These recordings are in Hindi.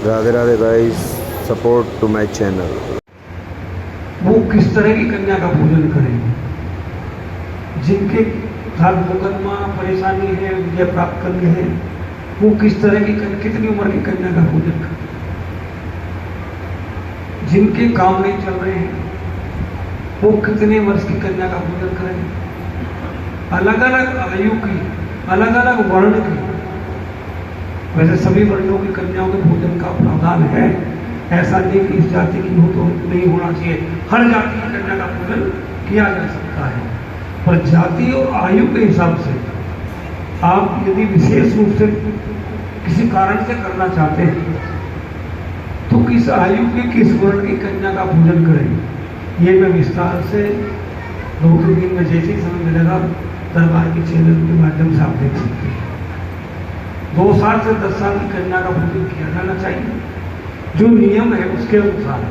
Radhe Radhe guys, support to my channel. वो किस तरह की कन्या का पूजन करें? जिनके साथ मुकदमा परेशानी है, विजय प्राप्त करनी है, वो किस तरह की कितनी उम्र की कन्या का पूजन करें? जिनके काम नहीं चल रहे हैं, वो कितने वर्ष की कन्या का पूजन करें? अलग अलग आयु की, अलग अलग वर्ण की, वैसे सभी वर्णों की कन्याओं के भोजन का प्रावधान है। ऐसा नहीं कि इस जाति की हो तो नहीं होना चाहिए, हर जाति की कन्या का पूजन किया जा सकता है। पर जाति और आयु के हिसाब से आप यदि विशेष रूप से किसी कारण से करना चाहते हैं तो किस आयु के किस वर्ण की कन्या का पूजन करें, ये मैं विस्तार से 2-3 दिन में जैसे ही समय मिलेगा दरबार के चैनल के माध्यम से आप देख सकते हैं। 2 साल से 10 साल की कन्या का पूजन किया जाना चाहिए, जो नियम है उसके अनुसार।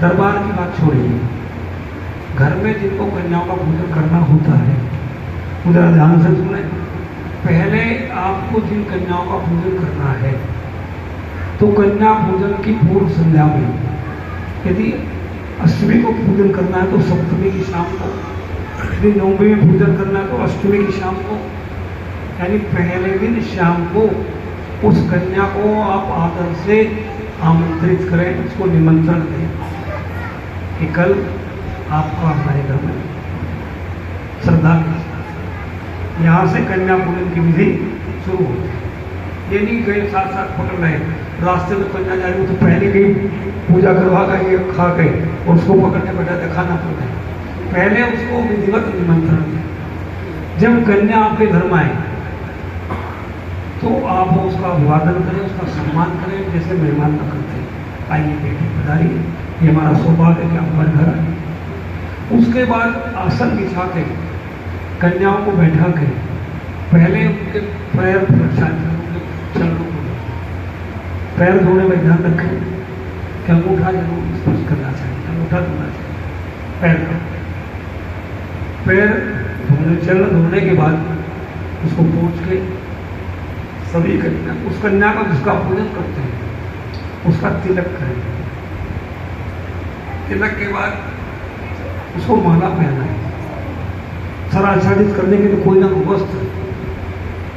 दरबार की बात छोड़िए, घर में जिनको कन्याओं का पूजन करना होता है वो जरा ध्यान से सुने। पहले आपको जिन कन्याओं का पूजन करना है तो कन्या पूजन की पूर्व संध्या में, यदि अष्टमी को पूजन करना है तो सप्तमी की शाम को, यदि नवमी में पूजन करना है तो अष्टमी की शाम को, यानी पहले दिन शाम को उस कन्या को आप आदर से आमंत्रित करें, उसको निमंत्रण दें कि कल आपका हमारे घर में श्रद्धा के साथ। यहाँ से कन्या पूजन की विधि शुरू होती है। ये नहीं गए साथ साथ पकड़ रहे, रास्ते में कन्या जा रही हो तो पहले गई पूजा करवा गए, खा गए और उसको पकड़ने बैठा था, खाना पड़ गए। पहले उसको विधिवत निमंत्रण दें। जब कन्या आपके घर में आए तो आप उसका अभिवादन करें, उसका सम्मान करें जैसे मेहमान का करते हैं। आइए बेटी पधारिए, ये हमारा सौभाग्य है कि आप हमारे घर आए। उसके बाद आसन बिछा के कन्याओं को बैठा के पहले उनके पैर प्रक्षालन, चरणों को पैर धोने में ध्यान रखें कि अंगूठा जरूर स्पर्श करना चाहिए, अंगूठा धोना चाहिए पैर का। पैर धोने, चरण धोने के बाद उसको पोंछ के सभी कन्या, उस कन्या का जिसका पूजन करते हैं उसका तिलक करें। तिलक के बाद उसको माला पहनाएं। सराच्छादित करने के लिए कोई ना कोई वस्त्र,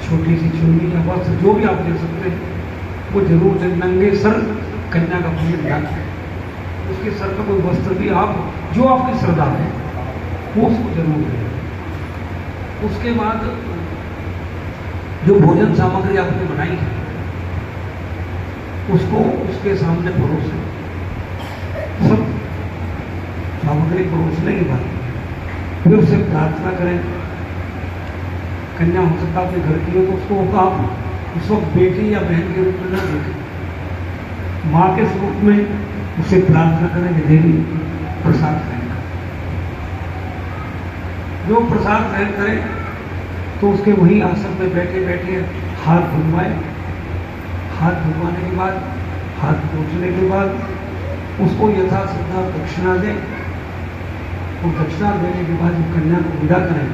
छोटी सी चुन्नी या वस्त्र जो भी आप दे सकते हैं वो जरूर दें। नंगे सर कन्या का पूजन करें, उसके सर का कोई वस्त्र भी आप, जो आपकी श्रद्धा है वो उसको जरूर दें। उसके बाद जो भोजन सामग्री आपने बनाई है उसको उसके सामने परोसें। सब सामग्री परोसने के बाद फिर उससे प्रार्थना करें। कन्या हो सकता है अपने घर की हो तो उसको आप उस वक्त बेटी या बहन के रूप में न देखें, माँ के स्वरूप में उससे प्रार्थना करें कि देवी प्रसाद ग्रहण करें। जो प्रसाद ग्रहण करें तो उसके वही आसन में बैठे बैठे हाथ धुलवाएं। हाथ धुलवाने के बाद, हाथ पोंछने के बाद उसको यथाश्रद्धा दक्षिणा दें और दक्षिणा देने के बाद जब कन्या को विदा करें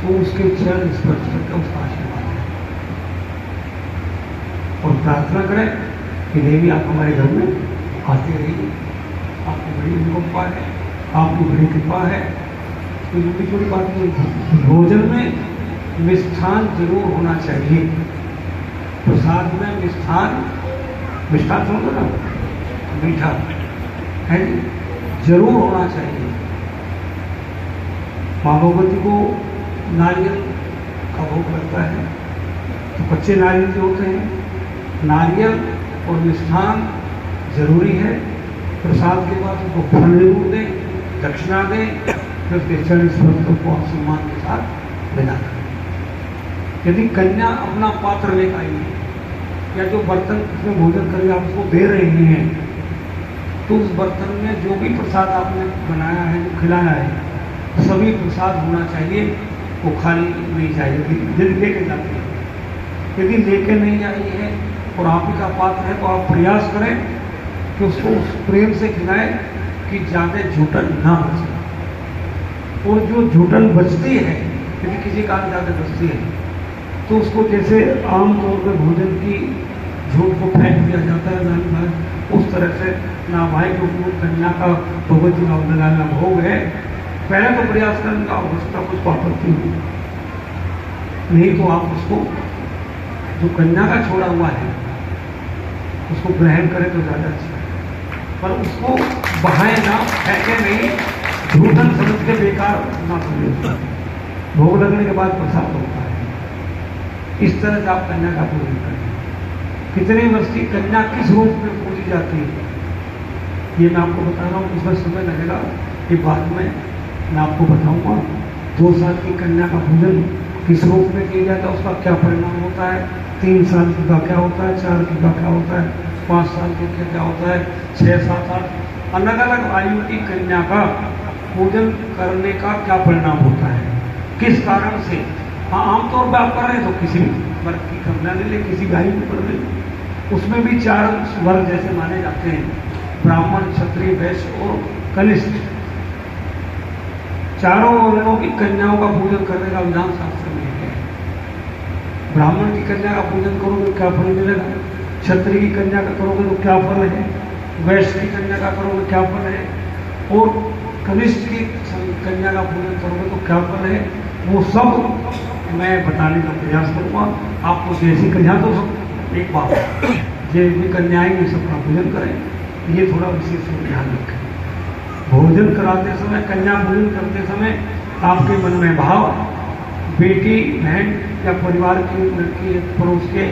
तो उसके चरण स्पर्श करके उसका आशीर्वाद लें और प्रार्थना करें कि देवी आप हमारे घर में आते रहिए, आपकी बड़ी अनुकंपा है, आपकी बड़ी कृपा है। कोई छोटी छोटी बात नहीं। भोजन में मिष्ठान जरूर होना चाहिए। प्रसाद में मिष्ठान, मिष्ठान समझो ना, मीठा है जरूर होना चाहिए। माँ भगवती को नारियल का भोग लगता है तो कच्चे नारियल जो होते हैं, नारियल और मिष्ठान जरूरी है। प्रसाद के बाद उसको फल जरूर दें, दक्षिणा दें, फिर उसके चरण स्पर्श को सम्मान के साथ विदा करें। यदि कन्या अपना पात्र लेकर आई है या जो बर्तन उसमें भोजन करके आप उसको दे रहे हैं तो उस बर्तन में जो भी प्रसाद आपने बनाया है, जो खिलाया है, सभी प्रसाद होना चाहिए, वो खाली नहीं चाहिए। यदि लेके जाते हैं, यदि लेके नहीं आई है और आप ही का पात्र है तो आप प्रयास करें कि उसको उस प्रेम से खिलाएं कि ज़्यादा झूठन ना बचे। और जो झूठन बचती है, यदि किसी कारण ज़्यादा बचती है तो उसको जैसे आमतौर पर भोजन की झूठ को फेंक दिया जाता है, उस तरह से नहवाएं, क्योंकि वो कन्या का भगवत जी का लगाना भोग है। पहले तो प्रयास करने का अवस्था कुछ आपत्ति हुई, नहीं तो आप उसको जो कन्या का छोड़ा हुआ है उसको ग्रहण करें तो ज़्यादा अच्छा है, पर उसको बहाए ना, फेंके नहीं, झूठन समझ के बेकार ना समझे। भोग लगने के बाद प्रसाद होता है। इस तरह से आप कन्या का पूजन करें। कितने वर्ष की कन्या किस रूप में पूजी जाती है ये मैं आपको बता रहा हूँ, उसमें समय लगेगा, ये बाद में मैं आपको बताऊंगा। 2 साल की कन्या का पूजन किस रूप में किया जाता है, उसका क्या परिणाम होता है, 3 साल की का क्या होता है, 4 की का क्या होता है, 5 साल की का क्या होता है, 6, 7, 8 अलग अलग आयु की कन्या का पूजन करने का क्या परिणाम होता है, किस कारण से। हाँ, आमतौर पर आप कर रहे हैं तो किसी वर्ग की कन्या ले ले, किसी आयु की कर ले, उसमें भी 4 वर्ग जैसे माने जाते हैं, ब्राह्मण, क्षत्रिय, वैश्य और कनिष्ठ। चारों वर्णों की कन्याओं का पूजन करने का विधान शास्त्र में है। ब्राह्मण की कन्या का पूजन करोगे क्या फल मिलेगा, क्षत्रिय की कन्या का करोगे तो क्या फल है, वैश्य की कन्या का करोगे क्या फल है, और कनिष्ठ की कन्या का पूजन करोगे तो क्या फल है, वो सब मैं बताने का प्रयास करूँगा। आपको जैसी कन्या तो सब एक बात, जैसी कन्याएं ये सबका पूजन करें, ये थोड़ा विशेष ध्यान रखें। भोजन कराते समय, कन्या भोजन करते समय आपके मन में भाव, बेटी, बहन या परिवार की लड़की, पड़ोस के,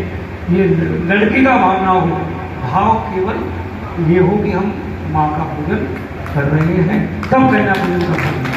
ये लड़की का भाव ना हो, भाव केवल ये हो कि हम माँ का पूजन कर रहे हैं, तब कन्या पूजन कर सकते हैं।